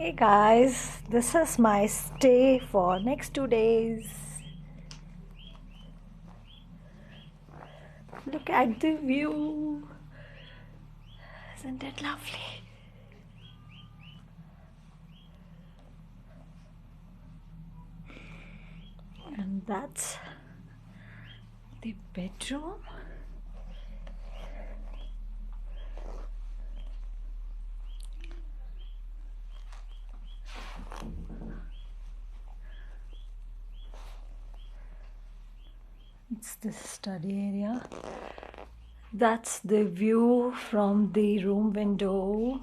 Hey guys, this is my stay for next 2 days. Look at the view. Isn't it lovely? And that's the bedroom. It's the study area. That's the view from the room window.